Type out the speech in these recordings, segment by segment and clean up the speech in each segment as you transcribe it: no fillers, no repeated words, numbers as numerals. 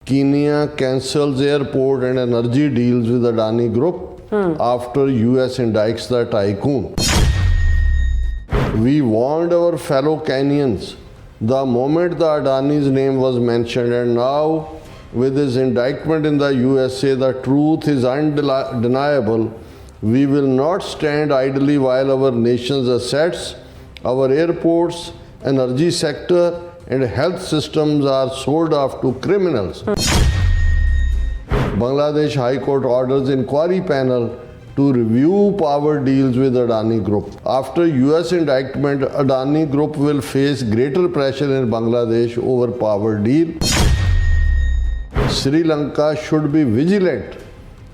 Kenya cancels airport and energy deals with Adani Group after US indicts the tycoon. We warned our fellow Kenyans the moment the Adani's name was mentioned, and now with his indictment in the USA, the truth is undeniable. We will not stand idly while our nation's assets, our airports, energy sector and health systems are sold off to criminals. Bangladesh High Court orders inquiry panel to review power deals with Adani Group. After US indictment, Adani Group will face greater pressure in Bangladesh over power deal. Sri Lanka should be vigilant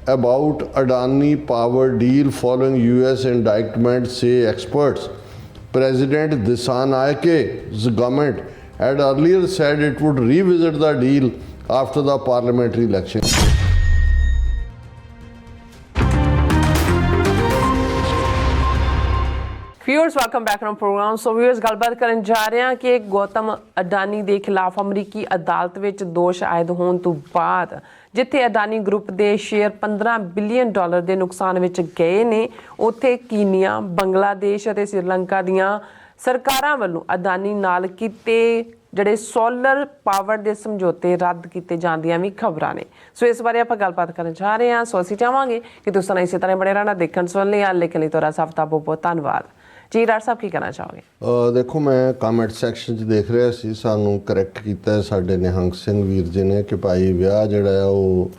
about Adani power deal following US indictment, say experts. President Dissanayke's government had earlier said it would revisit the deal after the parliamentary election. Viewers welcome back on program. So viewers ਗੱਲਬਾਤ ਕਰਨ ਜਾ ਰਹੇ ਹਾਂ ਕਿ ਗੌਤਮ ਅਡਾਨੀ ਦੇ ਖਿਲਾਫ ਅਮਰੀਕੀ ਅਦਾਲਤ ਵਿੱਚ ਦੋਸ਼ ਆਇਦ ਹੋਣ ਤੋਂ ਬਾਅਦ ਜਿੱਥੇ ਅਡਾਨੀ ਗਰੁੱਪ ਦੇ ਸ਼ੇਅਰ $15 ਬਿਲੀਅਨ ਦੇ ਨੁਕਸਾਨ ਵਿੱਚ ਗਏ ਨੇ, ਉੱਥੇ ਕੀਨੀਆ, ਬੰਗਲਾਦੇਸ਼ ਅਤੇ ਸ੍ਰੀਲੰਕਾ ਦੀਆਂ ਸਰਕਾਰਾਂ ਵੱਲੋਂ ਅਡਾਨੀ ਨਾਲ ਕੀਤੇ ਜਿਹੜੇ ਸੋਲਰ ਪਾਵਰ ਦੇ ਸਮਝੌਤੇ ਰੱਦ ਕੀਤੇ ਜਾਣ ਦੀਆਂ ਵੀ ਖਬਰਾਂ ਨੇ। ਸੋ ਇਸ ਬਾਰੇ ਆਪਾਂ ਗੱਲਬਾਤ ਕਰਨ ਜਾ ਰਹੇ ਹਾਂ। ਸੋ ਅਸੀਂ ਚਾਹਾਂਗੇ ਕਿ ਤੁਸੀਂ ਇਸੇ ਤਰ੍ਹਾਂ ਬਣੇ ਰਹਿਣਾ ਦੇਖਣ ਸੁਣਨ ਲਈ। ਲੇਕਿਨ ਲਈ ਤੁਹਾਡਾ ਸਭ ਦਾ ਬਹੁਤ ਬਹੁਤ ਧੰਨਵਾਦ ਜੀ। ਡਾਕਟਰ ਸਾਹਿਬ ਕੀ ਕਹਿਣਾ ਚਾਹੋਗੇ? ਦੇਖੋ, ਮੈਂ ਕਮੈਂਟ ਸੈਕਸ਼ਨ 'ਚ ਦੇਖ ਰਿਹਾ ਸੀ, ਸਾਨੂੰ ਕਰੈਕਟ ਕੀਤਾ ਸਾਡੇ ਨਿਹੰਗ ਸਿੰਘ ਵੀਰ ਜੀ ਨੇ ਕਿ ਭਾਈ ਵਿਆਹ ਜਿਹੜਾ ਆ ਉਹ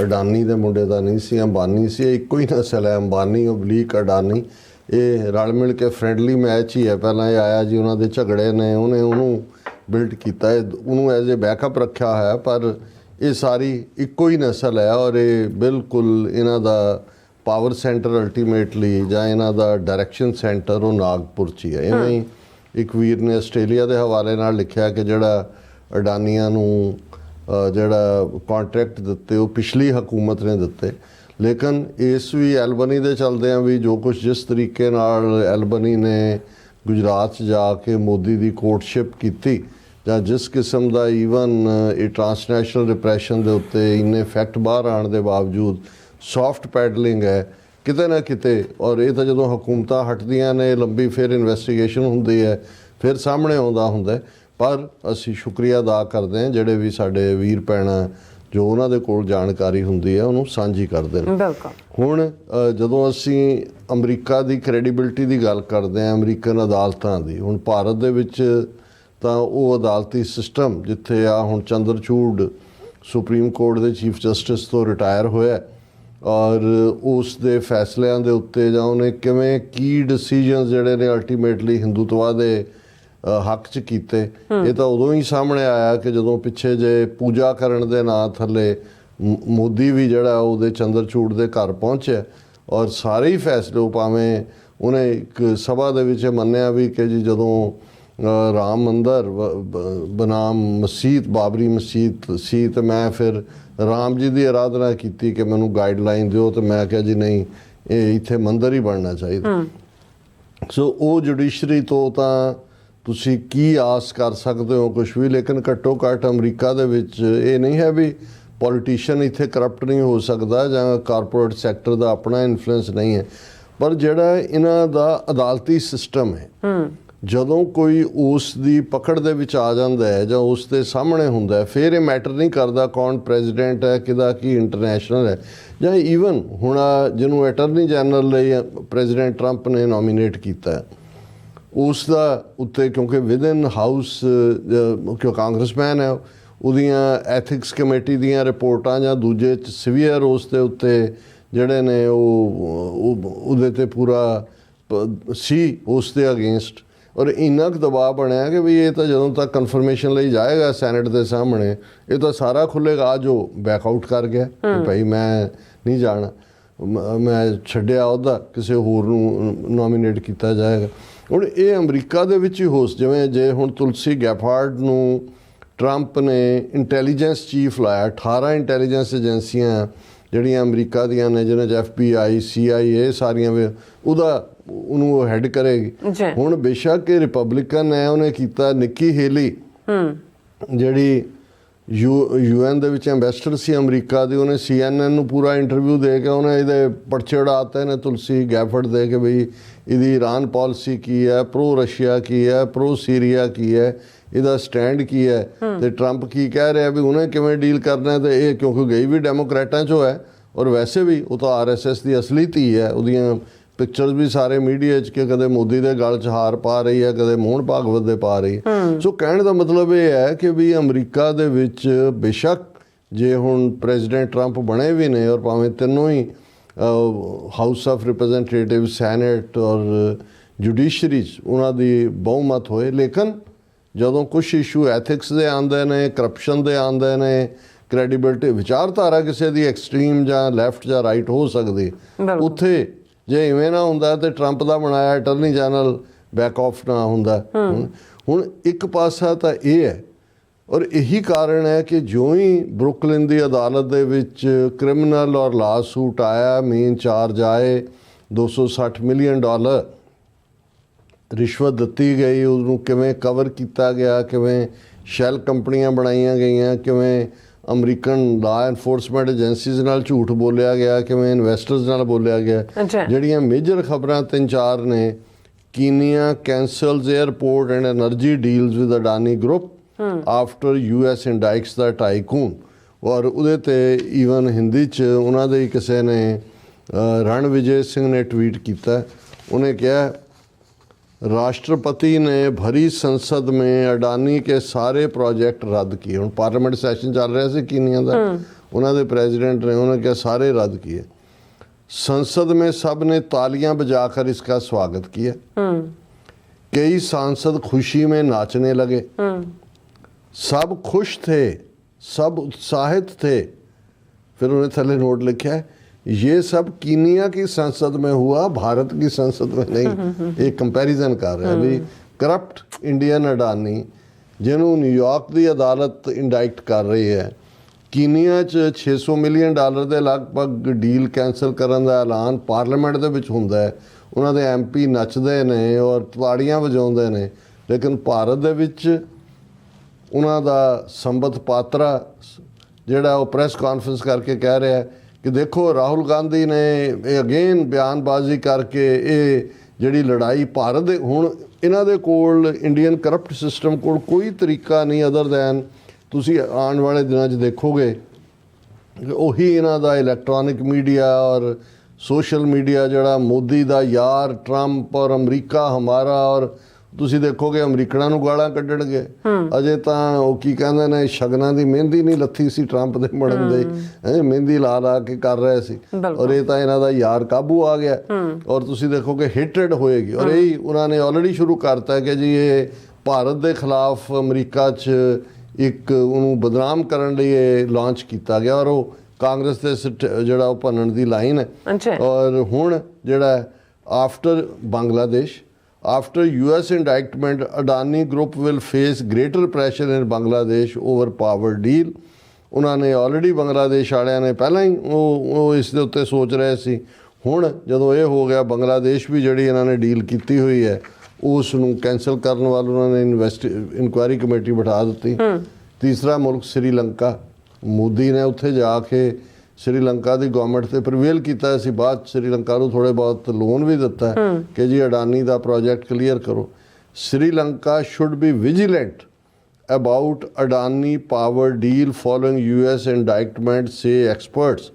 ਅਡਾਨੀ ਦੇ ਮੁੰਡੇ ਦਾ ਨਹੀਂ ਸੀ, ਅੰਬਾਨੀ ਸੀ। ਇੱਕੋ ਹੀ ਨਸਲ ਹੈ, ਅੰਬਾਨੀ ਓਬਲੀਕ ਅਡਾਨੀ। ਇਹ ਰਲ ਮਿਲ ਕੇ ਫਰੈਂਡਲੀ ਮੈਚ ਹੀ ਹੈ। ਪਹਿਲਾਂ ਇਹ ਆਇਆ ਜੀ, ਉਹਨਾਂ ਦੇ ਝਗੜੇ ਨੇ, ਉਹਨੂੰ ਬਿਲਡ ਕੀਤਾ, ਉਹਨੂੰ ਐਜ਼ ਏ ਬੈਕਅਪ ਰੱਖਿਆ ਹੋਇਆ, ਪਰ ਇਹ ਸਾਰੀ ਇੱਕੋ ਹੀ ਨਸਲ ਹੈ। ਔਰ ਇਹ ਬਿਲਕੁਲ ਇਹਨਾਂ ਦਾ ਪਾਵਰ ਸੈਂਟਰ ਅਲਟੀਮੇਟਲੀ ਜਾਂ ਇਹਨਾਂ ਦਾ ਡਾਇਰੈਕਸ਼ਨ ਸੈਂਟਰ ਉਹ ਨਾਗਪੁਰ 'ਚ ਹੀ ਹੈ। ਇਵੇਂ ਹੀ ਇੱਕ ਵੀਰ ਨੇ ਆਸਟ੍ਰੇਲੀਆ ਦੇ ਹਵਾਲੇ ਨਾਲ ਲਿਖਿਆ ਕਿ ਜਿਹੜਾ ਅਡਾਨੀਆਂ ਨੂੰ ਜਿਹੜਾ ਕੰਟਰੈਕਟ ਦਿੱਤੇ ਉਹ ਪਿਛਲੀ ਹਕੂਮਤ ਨੇ ਦਿੱਤੇ। ਲੇਕਿਨ ਇਸ ਵੀ ਐਲਬਨੀ ਦੇ ਚੱਲਦੇ ਆ ਵੀ ਜੋ ਕੁਛ ਜਿਸ ਤਰੀਕੇ ਨਾਲ ਐਲਬਨੀ ਨੇ ਗੁਜਰਾਤ 'ਚ ਜਾ ਕੇ ਮੋਦੀ ਦੀ ਕੋਰਟਸ਼ਿਪ ਕੀਤੀ, ਜਾਂ ਜਿਸ ਕਿਸਮ ਦਾ ਈਵਨ ਇਹ ਟਰਾਂਸਨੈਸ਼ਨਲ ਰਿਪਰੈਸ਼ਨ ਦੇ ਉੱਤੇ ਇੰਨੇ ਫੈਕਟ ਬਾਹਰ ਆਉਣ ਦੇ ਬਾਵਜੂਦ ਸੌਫਟ ਪੈਡਲਿੰਗ ਹੈ ਕਿਤੇ ਨਾ ਕਿਤੇ। ਔਰ ਇਹ ਤਾਂ ਜਦੋਂ ਹਕੂਮਤਾਂ ਹਟਦੀਆਂ ਨੇ, ਲੰਬੀ ਫਿਰ ਇਨਵੈਸਟੀਗੇਸ਼ਨ ਹੁੰਦੀ ਹੈ, ਫਿਰ ਸਾਹਮਣੇ ਆਉਂਦਾ ਹੁੰਦਾ। ਪਰ ਅਸੀਂ ਸ਼ੁਕਰੀਆ ਅਦਾ ਕਰਦੇ ਹਾਂ ਜਿਹੜੇ ਵੀ ਸਾਡੇ ਵੀਰ ਭੈਣਾਂ ਜੋ ਉਹਨਾਂ ਦੇ ਕੋਲ ਜਾਣਕਾਰੀ ਹੁੰਦੀ ਹੈ ਉਹਨੂੰ ਸਾਂਝੀ ਕਰਦੇ ਨੇ। ਹੁਣ ਜਦੋਂ ਅਸੀਂ ਅਮਰੀਕਾ ਦੀ ਕ੍ਰੈਡੀਬਿਲਿਟੀ ਦੀ ਗੱਲ ਕਰਦੇ ਹਾਂ, ਅਮਰੀਕਨ ਅਦਾਲਤਾਂ ਦੀ, ਹੁਣ ਭਾਰਤ ਦੇ ਵਿੱਚ ਤਾਂ ਉਹ ਅਦਾਲਤੀ ਸਿਸਟਮ ਜਿੱਥੇ ਆ ਹੁਣ ਚੰਦਰਚੂੜ ਸੁਪਰੀਮ ਕੋਰਟ ਦੇ ਚੀਫ ਜਸਟਿਸ ਤੋਂ ਰਿਟਾਇਰ ਹੋਇਆ, ਔਰ ਉਸ ਦੇ ਫੈਸਲਿਆਂ ਦੇ ਉੱਤੇ ਜਾਂ ਉਹਨੇ ਕਿਵੇਂ ਕੀ ਡਿਸੀਜਨਸ ਜਿਹੜੇ ਨੇ ਅਲਟੀਮੇਟਲੀ ਹਿੰਦੂਤਵਾ ਦੇ ਹੱਕ 'ਚ ਕੀਤੇ, ਇਹ ਤਾਂ ਉਦੋਂ ਹੀ ਸਾਹਮਣੇ ਆਇਆ ਕਿ ਜਦੋਂ ਪਿੱਛੇ ਜੇ ਪੂਜਾ ਕਰਨ ਦੇ ਨਾਂ ਥੱਲੇ ਮੋਦੀ ਵੀ ਜਿਹੜਾ ਉਹਦੇ ਚੰਦਰਚੂੜ ਦੇ ਘਰ ਪਹੁੰਚਿਆ, ਔਰ ਸਾਰੇ ਹੀ ਫੈਸਲੇ ਉਹ ਭਾਵੇਂ ਉਹਨੇ ਇੱਕ ਸਭਾ ਦੇ ਵਿੱਚ ਮੰਨਿਆ ਵੀ ਕਿ ਜੀ ਜਦੋਂ ਰਾਮ ਮੰਦਰ ਬਨਾਮ ਮਸਜਿਦ ਬਾਬਰੀ ਮਸਜਿਦ ਸੀ ਅਤੇ ਮੈਂ ਫਿਰ ਰਾਮ ਜੀ ਦੀ ਅਰਾਧਨਾ ਕੀਤੀ ਕਿ ਮੈਨੂੰ ਗਾਈਡਲਾਈਨ ਦਿਓ, ਅਤੇ ਮੈਂ ਕਿਹਾ ਜੀ ਨਹੀਂ, ਇਹ ਇੱਥੇ ਮੰਦਰ ਹੀ ਬਣਨਾ ਚਾਹੀਦਾ। ਸੋ ਉਹ ਜੁਡੀਸ਼ਰੀ ਤੋਂ ਤਾਂ ਤੁਸੀਂ ਕੀ ਆਸ ਕਰ ਸਕਦੇ ਹੋ, ਕੁਛ ਵੀ। ਲੇਕਿਨ ਘੱਟੋ ਘੱਟ ਅਮਰੀਕਾ ਦੇ ਵਿੱਚ ਇਹ ਨਹੀਂ ਹੈ ਵੀ ਪੋਲੀਟੀਸ਼ੀਅਨ ਇੱਥੇ ਕਰਪਟ ਨਹੀਂ ਹੋ ਸਕਦਾ ਜਾਂ ਕਾਰਪੋਰੇਟ ਸੈਕਟਰ ਦਾ ਆਪਣਾ ਇਨਫਲੂਐਂਸ ਨਹੀਂ ਹੈ। ਪਰ ਜਿਹੜਾ ਇਹਨਾਂ ਦਾ ਅਦਾਲਤੀ ਸਿਸਟਮ ਹੈ, ਜਦੋਂ ਕੋਈ ਉਸ ਦੀ ਪਕੜ ਦੇ ਵਿੱਚ ਆ ਜਾਂਦਾ ਹੈ ਜਾਂ ਉਸ ਦੇ ਸਾਹਮਣੇ ਹੁੰਦਾ, ਫਿਰ ਇਹ ਮੈਟਰ ਨਹੀਂ ਕਰਦਾ ਕੌਣ ਪ੍ਰੈਜ਼ੀਡੈਂਟ ਹੈ, ਕਿਹਦਾ ਕੀ ਇੰਟਰਨੈਸ਼ਨਲ ਹੈ, ਜਾਂ ਈਵਨ ਹੁਣ ਜਿਹਨੂੰ ਅਟਰਨੀ ਜਨਰਲ ਲਈ ਪ੍ਰੈਜ਼ੀਡੈਂਟ ਟਰੰਪ ਨੇ ਨੋਮੀਨੇਟ ਕੀਤਾ, ਉਸ ਦਾ ਉੱਤੇ ਕਿਉਂਕਿ ਵਿਦਨ ਹਾਊਸ ਕਿਉਂ ਕਾਂਗਰਸਮੈਨ ਹੈ, ਉਹਦੀਆਂ ਐਥਿਕਸ ਕਮੇਟੀ ਦੀਆਂ ਰਿਪੋਰਟਾਂ ਜਾਂ ਦੂਜੇ ਸੀਵੀਅਰ ਉਸ ਦੇ ਉੱਤੇ ਜਿਹੜੇ ਨੇ ਉਹ ਉਹਦੇ 'ਤੇ ਪੂਰਾ ਸੀ ਉਸ ਦੇ ਅਗੇਂਸਟ। ਔਰ ਇੰਨਾ ਕੁ ਦਬਾਅ ਬਣਿਆ ਕਿ ਵੀ ਇਹ ਤਾਂ ਜਦੋਂ ਤੱਕ ਕਨਫਰਮੇਸ਼ਨ ਲਈ ਜਾਏਗਾ ਸੈਨੇਟ ਦੇ ਸਾਹਮਣੇ, ਇਹ ਤਾਂ ਸਾਰਾ ਖੁੱਲ੍ਹੇਗਾ। ਜੋ ਬੈਕਆਊਟ ਕਰ ਗਿਆ ਕਿ ਭਾਈ ਮੈਂ ਨਹੀਂ ਜਾਣਾ, ਮੈਂ ਛੱਡਿਆ ਅਹੁਦਾ, ਕਿਸੇ ਹੋਰ ਨੂੰ ਨੋਮੀਨੇਟ ਕੀਤਾ ਜਾਏਗਾ। ਹੁਣ ਇਹ ਅਮਰੀਕਾ ਦੇ ਵਿੱਚ ਹੀ ਜਿਵੇਂ ਜੇ ਹੁਣ ਤੁਲਸੀ ਗੈਫਾਰਡ ਨੂੰ ਟਰੰਪ ਨੇ ਇੰਟੈਲੀਜੈਂਸ ਚੀਫ ਲਾਇਆ, 18 ਇੰਟੈਲੀਜੈਂਸ ਏਜੰਸੀਆਂ ਜਿਹੜੀਆਂ ਅਮਰੀਕਾ ਦੀਆਂ ਨੇ, ਜਿਹਨਾਂ 'ਚ FBI CIA ਸਾਰੀਆਂ ਉਹਨੂੰ ਉਹ ਹੈਡ ਕਰੇਗੀ। ਹੁਣ ਬੇਸ਼ੱਕ ਇਹ ਰਿਪਬਲਿਕਨ ਹੈ, ਉਹਨੇ ਕੀਤਾ ਨਿੱਕੀ ਹੇਲੀ ਜਿਹੜੀ UN ਦੇ ਵਿੱਚ ਐਂਬੈਸਡਰ ਸੀ ਅਮਰੀਕਾ ਦੀ, ਉਹਨੇ CNN ਨੂੰ ਪੂਰਾ ਇੰਟਰਵਿਊ ਦੇ ਕੇ ਉਹਨੇ ਇਹਦੇ ਪਰਚੇ ਉਡਾਤੇ ਨੇ ਤੁਲਸੀ ਗੈਫਰਡ ਦੇ ਕੇ ਬਈ ਇਹਦੀ ਈਰਾਨ ਪਾਲਿਸੀ ਕੀ ਹੈ, ਪ੍ਰੋ ਰਸ਼ੀਆ ਕੀ ਹੈ, ਪ੍ਰੋ ਸੀਰੀਆ ਕੀ ਹੈ, ਇਹਦਾ ਸਟੈਂਡ ਕੀ ਹੈ, ਤੇ ਟਰੰਪ ਕੀ ਕਹਿ ਰਿਹਾ ਵੀ ਉਹਨੇ ਕਿਵੇਂ ਡੀਲ ਕਰਨਾ ਹੈ। ਤੇ ਇਹ ਕਿਉਂਕਿ ਗਈ ਵੀ ਡੈਮੋਕ੍ਰੈਟਾਂ 'ਚੋਂ ਹੈ ਔਰ ਵੈਸੇ ਵੀ ਉਹ ਤਾਂ RSS ਦੀ ਅਸਲੀ ਧੀ ਹੈ। ਉਹਦੀਆਂ ਪਿਕਚਰਸ ਵੀ ਸਾਰੇ ਮੀਡੀਆ 'ਚ ਕਿ ਕਦੇ ਮੋਦੀ ਦੇ ਗਲ 'ਚ ਹਾਰ ਪਾ ਰਹੀ ਹੈ, ਕਦੇ ਮੋਹਨ ਭਾਗਵਤ ਦੇ ਪਾ ਰਹੀ ਹੈ। ਸੋ ਕਹਿਣ ਦਾ ਮਤਲਬ ਇਹ ਹੈ ਕਿ ਵੀ ਅਮਰੀਕਾ ਦੇ ਵਿੱਚ ਬੇਸ਼ੱਕ ਜੇ ਹੁਣ ਪ੍ਰੈਜ਼ੀਡੈਂਟ ਟਰੰਪ ਬਣੇ ਵੀ ਨੇ ਔਰ ਭਾਵੇਂ ਤਿੰਨੋਂ ਹੀ ਹਾਊਸ ਆਫ ਰਿਪਰੈਜ਼ੈਂਟੇਟਿਵ, ਸੈਨੇਟ ਔਰ ਜੁਡੀਸ਼ਰੀ 'ਚ ਉਹਨਾਂ ਦੀ ਬਹੁਮਤ ਹੋਏ, ਲੇਕਿਨ ਜਦੋਂ ਕੁਛ ਇਸ਼ੂ ਐਥਿਕਸ ਦੇ ਆਉਂਦੇ ਨੇ, ਕਰਪਸ਼ਨ ਦੇ ਆਉਂਦੇ ਨੇ, ਕ੍ਰੈਡੀਬਿਲਿਟੀ, ਵਿਚਾਰਧਾਰਾ ਕਿਸੇ ਦੀ ਐਕਸਟ੍ਰੀਮ ਜਾਂ ਲੈਫਟ ਜਾਂ ਰਾਈਟ ਹੋ ਸਕਦੀ, ਉੱਥੇ ਜੇ ਇਵੇਂ ਨਾ ਹੁੰਦਾ ਤੇ ਟਰੰਪ ਦਾ ਬਣਾਇਆ ਅਟਰਨੀ ਜਨਰਲ ਬੈਕ ਆਫ ਨਾ ਹੁੰਦਾ। ਹੁਣ ਇੱਕ ਪਾਸਾ ਤਾਂ ਇਹ ਹੈ ਔਰ ਇਹੀ ਕਾਰਨ ਹੈ ਕਿ ਜਿਉਂ ਹੀ ਬਰੁਕਲਿਨ ਦੀ ਅਦਾਲਤ ਦੇ ਵਿੱਚ ਕ੍ਰਿਮੀਨਲ ਔਰ ਲਾ ਸੂਟ ਆਇਆ, ਮੇਨ ਚਾਰਜ ਆਏ, $260 ਮਿਲੀਅਨ ਰਿਸ਼ਵਤ ਦਿੱਤੀ ਗਈ, ਉਹਨੂੰ ਕਿਵੇਂ ਕਵਰ ਕੀਤਾ ਗਿਆ, ਕਿਵੇਂ ਸ਼ੈਲ ਕੰਪਨੀਆਂ ਬਣਾਈਆਂ ਗਈਆਂ, ਕਿਵੇਂ ਅਮਰੀਕਨ ਲਾ ਐਨਫੋਰਸਮੈਂਟ ਏਜੰਸੀਜ਼ ਨਾਲ ਝੂਠ ਬੋਲਿਆ ਗਿਆ, ਕਿਵੇਂ ਇਨਵੈਸਟਰਸ ਨਾਲ ਬੋਲਿਆ ਗਿਆ। ਜਿਹੜੀਆਂ ਮੇਜਰ ਖਬਰਾਂ 3-4 ਨੇ, Kenya cancels airport and energy deals with Adani group after US indicts the tycoon, ਔਰ ਉਹਦੇ ਤੇ ਈਵਨ ਹਿੰਦੀ 'ਚ ਉਹਨਾਂ ਦੇ ਕਿਸੇ ਨੇ ਰਣਵਿਜੇ ਸਿੰਘ ਨੇ ਟਵੀਟ ਕੀਤਾ, ਉਹਨੇ ਕਿਹਾ राष्ट्रपति ने भरी संसद में अडानी के सारे प्रोजेक्ट रद्द किए। ਹੁਣ ਪਾਰਲੀਮੈਂਟ ਸੈਸ਼ਨ ਚੱਲ ਰਿਹਾ ਸੀ ਕੀਨੀਆ ਦਾ, ਉਹਨਾਂ ਦੇ प्रेसिडेंट ने उन्होंने क्या सारे रद्द किए। संसद में सब ने तालियां बजाकर इसका स्वागत किया। कई सांसद खुशी में नाचने लगे। सब खुश थे, सब उत्साहित थे। फिर उन्हें थले नोट लिखा है, ये सब कीनिया की संसद में हुआ, भारत की संसद में नहीं। एक कंपैरिजन कर रहे हैं भी करप्ट इंडियन अडानी जिन्हों न्यूयॉर्क की अदालत इंडाइक्ट कर रही है, कीनिया च $600 मिलियन के लगभग डील कैंसल करने का ऐलान पार्लीमेंट के विच हुंदा है, उन्होंने MP नचते ने और ताड़ियां वजाउंदे ने, लेकिन भारत दे विच उन्हां दा संबत पात्रा जिहड़ा वो प्रेस कॉन्फ्रेंस करके कह रहा है कि देखो राहुल गांधी ने अगेन बयानबाजी करके ये जिहड़ी लड़ाई भारत दे, हुण इन्हां दे कोल इंडियन करप्ट सिस्टम कोल कोई तरीका नहीं अदर दैन, तुसीं आने वाले दिनां 'च देखोगे ਉਹੀ ਇਹਨਾਂ ਦਾ ਇਲੈਕਟ੍ਰੋਨਿਕ ਮੀਡੀਆ ਔਰ ਸੋਸ਼ਲ ਮੀਡੀਆ ਜਿਹੜਾ ਮੋਦੀ ਦਾ ਯਾਰ ਟਰੰਪ ਔਰ ਅਮਰੀਕਾ ਹਮਾਰਾ, ਔਰ ਤੁਸੀਂ ਦੇਖੋਗੇ ਅਮਰੀਕਨਾਂ ਨੂੰ ਗਾਲਾਂ ਕੱਢਣਗੇ। ਅਜੇ ਤਾਂ ਉਹ ਕੀ ਕਹਿੰਦੇ ਨੇ, ਸ਼ਗਨਾਂ ਦੀ ਮਹਿੰਦੀ ਨਹੀਂ ਲੱਥੀ ਸੀ ਟਰੰਪ ਦੇ ਬਣਨ ਦੇ, ਮਹਿੰਦੀ ਲਾ ਕੇ ਕਰ ਰਹੇ ਸੀ, ਔਰ ਇਹ ਤਾਂ ਇਹਨਾਂ ਦਾ ਯਾਰ ਕਾਬੂ ਆ ਗਿਆ। ਔਰ ਤੁਸੀਂ ਦੇਖੋਗੇ ਹੇਟਰਡ ਹੋਏਗੀ, ਔਰ ਇਹੀ ਉਹਨਾਂ ਨੇ ਆਲਰੇਡੀ ਸ਼ੁਰੂ ਕਰਤਾ ਕਿ ਜੀ ਇਹ ਭਾਰਤ ਦੇ ਖਿਲਾਫ ਅਮਰੀਕਾ 'ਚ ਇੱਕ ਉਹਨੂੰ ਬਦਨਾਮ ਕਰਨ ਲਈ ਇਹ ਲਾਂਚ ਕੀਤਾ ਗਿਆ, ਔਰ ਉਹ ਕਾਂਗਰਸ ਦੇ ਜਿਹੜਾ ਉਹ ਭੰਨਣ ਦੀ ਲਾਈਨ ਹੈ। ਔਰ ਹੁਣ ਜਿਹੜਾ after Bangladesh, after US indictment, Adani Group will face greater pressure in Bangladesh over power deal। उन्होंने ऑलरेडी बांग्लादेश वालियां ने पहला ही वो इस दे उत्ते सोच रहे सी, हुण जदों ये हो गया बांग्लादेश भी जिहड़ी इन्होंने डील की हुई है उस नूं कैंसल करने वाल उन्होंने इंक्वायरी कमेटी बिठा दी। तीसरा मुल्क श्रीलंका, मोदी ने उत्थे जाके श्रीलंका की गवर्नमेंट से प्रवेल किया, असीं बाद श्रीलंका को थोड़े बहुत लोन भी दिता है कि जी अडानी का प्रोजेक्ट क्लीयर करो। Sri Lanka should be vigilant about Adani power deal following US indictment, से experts.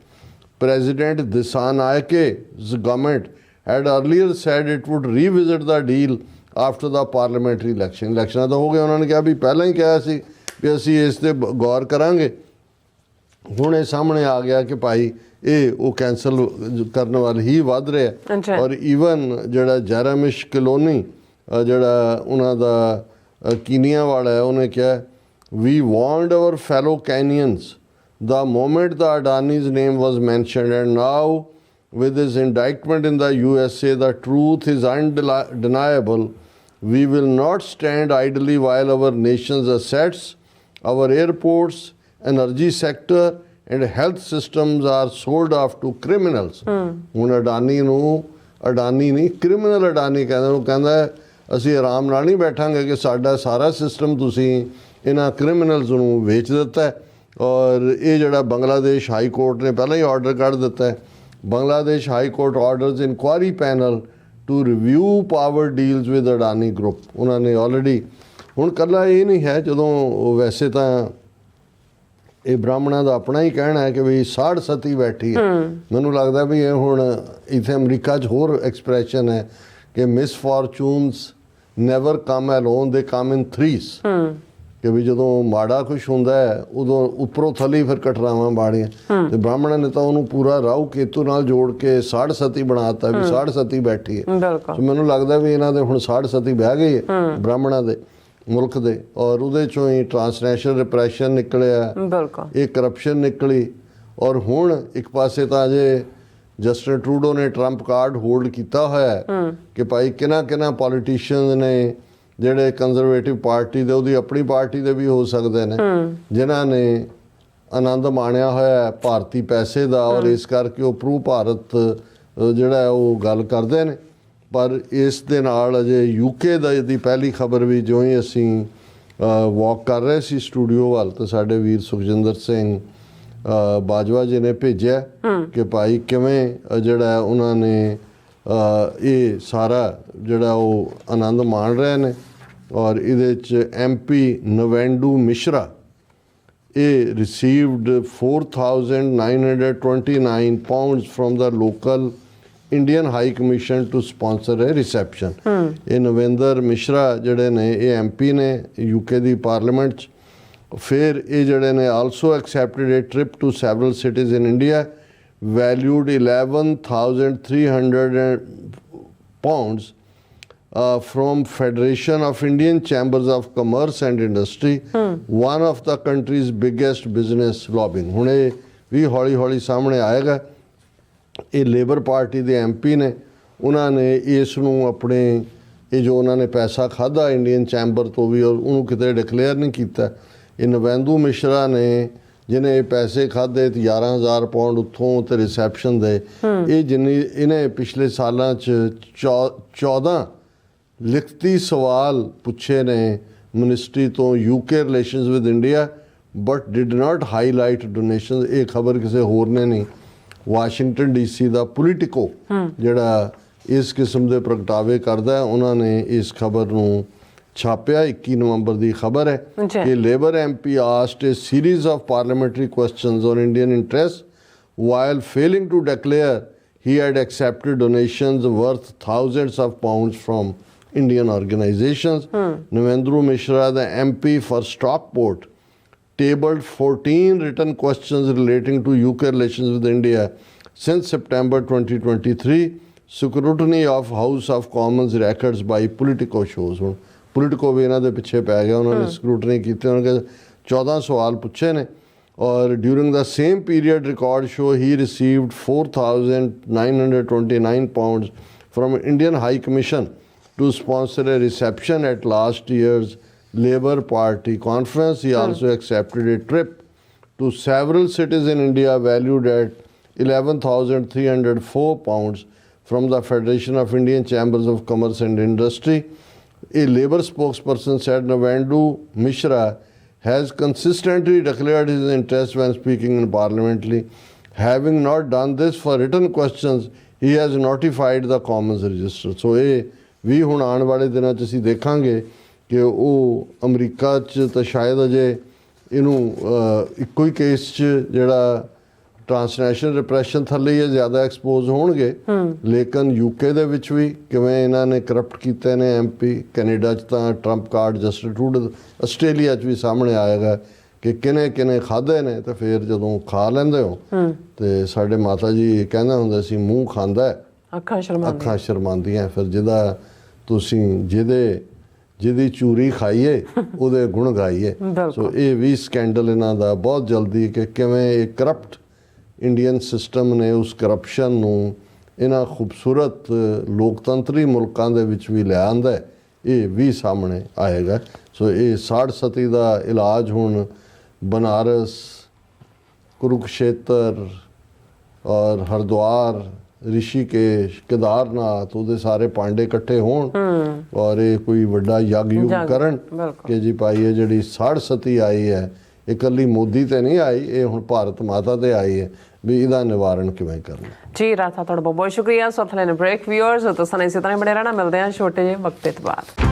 President Dissanayake's government had earlier said it would revisit the deal after the parliamentary election. Election तो हो गए, उन्होंने कहा भी पहला ही कहा सी भी असीं इस ते गौर करांगे। ਹੁਣ ਇਹ ਸਾਹਮਣੇ ਆ ਗਿਆ ਕਿ ਭਾਈ ਇਹ ਉਹ ਕੈਂਸਲ ਕਰਨ ਵੱਲ ਹੀ ਵੱਧ ਰਿਹਾ। ਔਰ ਈਵਨ ਜਿਹੜਾ ਜੈਰੇਮਿਸ਼ ਕਲੋਨੀ ਜਿਹੜਾ ਉਹਨਾਂ ਦਾ ਕੀਨੀਆ ਵਾਲਾ ਹੈ, ਉਹਨੇ ਕਿਹਾ ਵੀ warned our fellow Kenyans the moment the Adani's name was mentioned and now with his indictment in the USA the truth is undeniable. We will not stand idly while our nation's assets, our airports, energy sector and health systems are sold off to criminals। ਹੁਣ ਅਡਾਨੀ ਨੂੰ ਅਡਾਨੀ ਨਹੀਂ, criminal Adani ਕਹਿੰਦਾ, ਉਹ ਕਹਿੰਦਾ ਅਸੀਂ ਆਰਾਮ ਨਾਲ ਨਹੀਂ ਬੈਠਾਂਗੇ ਕਿ ਸਾਡਾ ਸਾਰਾ ਸਿਸਟਮ ਤੁਸੀਂ ਇਹਨਾਂ ਕ੍ਰਿਮੀਨਲਸ ਨੂੰ ਵੇਚ ਦਿੱਤਾ ਹੈ। ਔਰ ਇਹ ਜਿਹੜਾ ਬੰਗਲਾਦੇਸ਼ ਹਾਈ ਕੋਰਟ ਨੇ ਪਹਿਲਾਂ ਹੀ ਆਰਡਰ ਕੱਢ ਦਿੱਤਾ ਹੈ, Bangladesh high court orders inquiry panel to review power deals with Adani group. ਉਹਨਾਂ ਨੇ ਆਲਰੇਡੀ, ਹੁਣ ਇਕੱਲਾ ਇਹ ਨਹੀਂ ਹੈ, ਜਦੋਂ ਵੈਸੇ ਤਾਂ ਇਹ ਬ੍ਰਾਹਮਣਾਂ ਦਾ ਆਪਣਾ ਹੀ ਕਹਿਣਾ ਹੈ ਕਿ ਵੀ ਸਾੜ ਸਤੀ ਬੈਠੀ ਹੈ। ਮੈਨੂੰ ਲੱਗਦਾ ਵੀ ਇਹ ਹੁਣ ਇੱਥੇ ਅਮਰੀਕਾ 'ਚ ਹੋਰ ਐਕਸਪ੍ਰੈਸ਼ਨ ਹੈ ਕਿ ਮਿਸ ਫੋਰਚੂਨਸ ਨੈਵਰ ਕਮ ਐਲੋਨ, ਦੇ ਕਮ ਇਨ ਥਰੀਸ। ਕਿ ਵੀ ਜਦੋਂ ਮਾੜਾ ਕੁਛ ਹੁੰਦਾ ਹੈ ਉਦੋਂ ਉੱਪਰੋਂ ਥੱਲੇ ਫਿਰ ਕਟਰਾਵਾਂ ਬਾੜੀਆਂ, ਤੇ ਬ੍ਰਾਹਮਣਾਂ ਨੇ ਤਾਂ ਉਹਨੂੰ ਪੂਰਾ ਰਾਹੂ ਕੇਤੂ ਨਾਲ ਜੋੜ ਕੇ ਸਾੜ ਸਤੀ ਬਣਾਤਾ ਵੀ ਸਾੜ ਸਤੀ ਬੈਠੀ ਹੈ। ਬਿਲਕੁਲ। ਸੋ ਮੈਨੂੰ ਲੱਗਦਾ ਵੀ ਇਹਨਾਂ ਦੇ ਹੁਣ ਸਾੜ ਸਤੀ ਬਹਿ ਗਈ ਹੈ ਬ੍ਰਾਹਮਣਾਂ ਦੇ ਮੁਲਕ ਦੇ, ਔਰ ਉਹਦੇ ਚੋਂ ਹੀ ਟਰਾਂਸਨੈਸ਼ਨਲ ਰਿਪਰੈਸ਼ਨ ਨਿਕਲਿਆ, ਬਿਲਕੁਲ ਇਹ ਕਰਪਸ਼ਨ ਨਿਕਲੀ। ਔਰ ਹੁਣ ਇੱਕ ਪਾਸੇ ਤਾਂ ਅਜੇ ਜਸਟਿਨ ਟਰੂਡੋ ਨੇ ਟਰੰਪ ਕਾਰਡ ਹੋਲਡ ਕੀਤਾ ਹੋਇਆ ਹੈ ਕਿ ਭਾਈ ਕਿਹਨਾਂ ਪੋਲੀਟੀਸ਼ੀਅਨਸ ਨੇ ਜਿਹੜੇ ਕੰਜ਼ਰਵੇਟਿਵ ਪਾਰਟੀ ਦੇ, ਉਹਦੀ ਆਪਣੀ ਪਾਰਟੀ ਦੇ ਵੀ ਹੋ ਸਕਦੇ ਨੇ, ਜਿਨ੍ਹਾਂ ਨੇ ਆਨੰਦ ਮਾਣਿਆ ਹੋਇਆ ਭਾਰਤੀ ਪੈਸੇ ਦਾ, ਔਰ ਇਸ ਕਰਕੇ ਉਹ ਪ੍ਰੋ ਭਾਰਤ ਜਿਹੜਾ ਉਹ ਗੱਲ ਕਰਦੇ ਨੇ। ਪਰ ਇਸ ਦੇ ਨਾਲ ਅਜੇ ਯੂਕੇ ਦੀ ਪਹਿਲੀ ਖਬਰ ਵੀ, ਜਿਉਂ ਹੀ ਅਸੀਂ ਵਾਕ ਕਰ ਰਹੇ ਸੀ ਸਟੂਡੀਓ ਵੱਲ, ਤਾਂ ਸਾਡੇ ਵੀਰ ਸੁਖਜਿੰਦਰ ਸਿੰਘ ਬਾਜਵਾ ਜੀ ਨੇ ਭੇਜਿਆ ਕਿ ਭਾਈ ਕਿਵੇਂ ਜਿਹੜਾ ਉਹਨਾਂ ਨੇ ਇਹ ਸਾਰਾ ਜਿਹੜਾ ਉਹ ਆਨੰਦ ਮਾਣ ਰਹੇ ਨੇ। ਔਰ ਇਹਦੇ 'ਚ MP ਨਵੇਂਡੂ ਮਿਸ਼ਰਾ, ਇਹ received 4,929 pounds from the local Indian high commission to sponsor a reception. ਇਹ ਨਵਿੰਦਰ ਮਿਸ਼ਰਾ ਜਿਹੜੇ ਨੇ ਇਹ MP ਨੇ UK ਦੀ ਪਾਰਲੀਮੈਂਟ 'ਚ। ਫਿਰ ਇਹ ਜਿਹੜੇ ਨੇ also accepted a trip to several cities in India valued 11,300 pounds from Federation of Indian Chambers of Commerce and Industry, one of the country's biggest business lobbying। ਹੁਣ ਇਹ ਵੀ ਹੌਲੀ ਹੌਲੀ ਸਾਹਮਣੇ ਆਏਗਾ। ਇਹ ਲੇਬਰ ਪਾਰਟੀ ਦੇ MP ਨੇ, ਉਹਨਾਂ ਨੇ ਇਸ ਨੂੰ ਆਪਣੇ ਇਹ ਜੋ ਉਹਨਾਂ ਨੇ ਪੈਸਾ ਖਾਧਾ ਇੰਡੀਅਨ ਚੈਂਬਰ ਤੋਂ ਵੀ, ਔਰ ਉਹਨੂੰ ਕਿਤੇ ਡਿਕਲੇਅਰ ਨਹੀਂ ਕੀਤਾ। ਇਹ ਨਵੇਂਦੂ ਮਿਸ਼ਰਾ ਨੇ ਜਿਹਨੇ ਇਹ ਪੈਸੇ ਖਾਧੇ 11,000 ਪਾਉਂਡ ਉੱਥੋਂ ਤੇ ਰਿਸੈਪਸ਼ਨ ਦੇ, ਇਹ ਜਿੰਨੀ ਇਹਨੇ ਪਿਛਲੇ ਸਾਲਾਂ 'ਚ 14 ਲਿਖਤੀ ਸਵਾਲ ਪੁੱਛੇ ਨੇ ਮਿਨਿਸਟਰੀ ਤੋਂ UK relations with India, but did not highlight donation. ਇਹ ਖਬਰ ਕਿਸੇ ਹੋਰ ਨੇ ਨਹੀਂ, ਵਾਸ਼ਿੰਗਟਨ DC ਦਾ ਪੋਲੀਟਿਕੋ ਜਿਹੜਾ ਇਸ ਕਿਸਮ ਦੇ ਪ੍ਰਗਟਾਵੇ ਕਰਦਾ, ਉਹਨਾਂ ਨੇ ਇਸ ਖਬਰ ਨੂੰ ਛਾਪਿਆ। 21 ਨਵੰਬਰ ਦੀ ਖਬਰ ਹੈ ਕਿ labour MP asked a series of parliamentary questions on Indian interests while failing to declare he had accepted donations worth thousands of pounds from Indian organizations. Navendra Mishra, the MP for Stockport, tabled 14 written questions relating to UK relations with India since September 2023. Scrutiny of House of Commons records by Politico shows। ਪੋਲੀਟਿਕੋ ਵੀ ਇਹਨਾਂ ਦੇ ਪਿੱਛੇ ਪੈ ਗਿਆ, ਉਹਨਾਂ ਨੇ scrutiny ਕੀਤੀ, ਉਹਨਾਂ ਨੇ 14 ਸਵਾਲ ਪੁੱਛੇ ਨੇ। ਔਰ during the same period record show he received 4,929 pounds from Indian high commission to sponsor a reception at last year's Labour Party conference. He also accepted a trip to several cities in India valued at 11,304 pounds from the Federation of Indian Chambers of Commerce and Industry. A Labour spokesperson said Navendra Mishra has consistently declared his interest when speaking in parliamentary. Having not done this for written questions, he has notified the Commons Register. So ਇਹ ਵੀ ਹੁਣ ਆਉਣ ਵਾਲੇ ਦਿਨਾਂ 'ਚ ਅਸੀਂ ਦੇਖਾਂਗੇ ਕਿ ਉਹ ਅਮਰੀਕਾ 'ਚ ਤਾਂ ਸ਼ਾਇਦ ਅਜੇ ਇਹਨੂੰ ਇੱਕੋ ਹੀ ਕੇਸ 'ਚ ਜਿਹੜਾ ਟਰਾਂਸਨੈਸ਼ਨਲ ਰਿਪਰੈਸ਼ਨ ਥੱਲੇ ਹੀ ਜ਼ਿਆਦਾ ਐਕਸਪੋਜ਼ ਹੋਣਗੇ, ਲੇਕਿਨ UK ਦੇ ਵਿੱਚ ਵੀ ਕਿਵੇਂ ਇਹਨਾਂ ਨੇ ਕਰਪਟ ਕੀਤੇ ਨੇ MP। ਕੈਨੇਡਾ 'ਚ ਤਾਂ Trump card, Justin Trudeau, Australia 'ਚ ਵੀ ਸਾਹਮਣੇ ਆਏਗਾ ਕਿ ਕਿਨੇ ਖਾਧੇ ਨੇ। ਤੇ ਫਿਰ ਜਦੋਂ ਖਾ ਲੈਂਦੇ ਹੋ ਤੇ ਸਾਡੇ ਮਾਤਾ ਜੀ ਕਹਿੰਦੇ ਹੁੰਦੇ ਸੀ ਮੂੰਹ ਖਾਂਦਾ ਅੱਖਾਂ ਸ਼ਰਮਾਉਂਦੀਆਂ। ਫਿਰ ਜਿਹਦਾ ਤੁਸੀਂ ਜਿਹਦੀ ਚੂਰੀ ਖਾਈਏ ਉਹਦੇ ਗੁਣ ਗਾਈਏ। ਸੋ ਇਹ ਵੀ ਸਕੈਂਡਲ ਇਹਨਾਂ ਦਾ ਬਹੁਤ ਜਲਦੀ ਕਿ ਕਿਵੇਂ ਇਹ ਕਰਪਟ ਇੰਡੀਅਨ ਸਿਸਟਮ ਨੇ ਉਸ ਕਰਪਸ਼ਨ ਨੂੰ ਇਹਨਾਂ ਖੂਬਸੂਰਤ ਲੋਕਤੰਤਰੀ ਮੁਲਕਾਂ ਦੇ ਵਿੱਚ ਵੀ ਲੈ ਆਂਦਾ, ਇਹ ਵੀ ਸਾਹਮਣੇ ਆਏਗਾ। ਸੋ ਇਹ ਸਾੜ ਸਤੀ ਦਾ ਇਲਾਜ ਹੁਣ ਬਨਾਰਸ, ਕੁਰੂਕਸ਼ੇਤਰ ਔਰ ਹਰਿਦੁਆਰ ਰਿਸ਼ੀਕੇਸ਼, ਕੇਦਾਰਨਾਥ, ਉਹਦੇ ਸਾਰੇ ਪਾਂਡੇ ਇਕੱਠੇ ਹੋਣ ਔਰ ਇਹ ਕੋਈ ਵੱਡਾ ਯੱਗ ਕਰਨ ਕਿ ਜੀ ਭਾਈ ਇਹ ਜਿਹੜੀ ਸਾੜ ਸਤੀ ਆਈ ਹੈ, ਇਹ ਇਕੱਲੀ ਮੋਦੀ ਤੇ ਨਹੀਂ ਆਈ, ਇਹ ਹੁਣ ਭਾਰਤ ਮਾਤਾ ਤੇ ਆਈ ਹੈ, ਵੀ ਇਹਦਾ ਨਿਵਾਰਨ ਕਿਵੇਂ ਕਰਨਾ। ਜੀ ਰਾਜਾ ਤੁਹਾਡਾ ਬਹੁਤ ਬਹੁਤ ਸ਼ੁਕਰੀਆ। ਸੋ ਥਲੇ ਨੇ ਬ੍ਰੇਕ ਵਿਊਅਰਸ, ਤੁਸੀਂ ਇਸੇ ਤਰ੍ਹਾਂ ਬਣੇ ਰਹਿਣਾ। ਮਿਲਦੇ ਹਾਂ ਛੋਟੇ ਜਿਹੇ ਵਕਤ ਤੋਂ ਬਾਅਦ।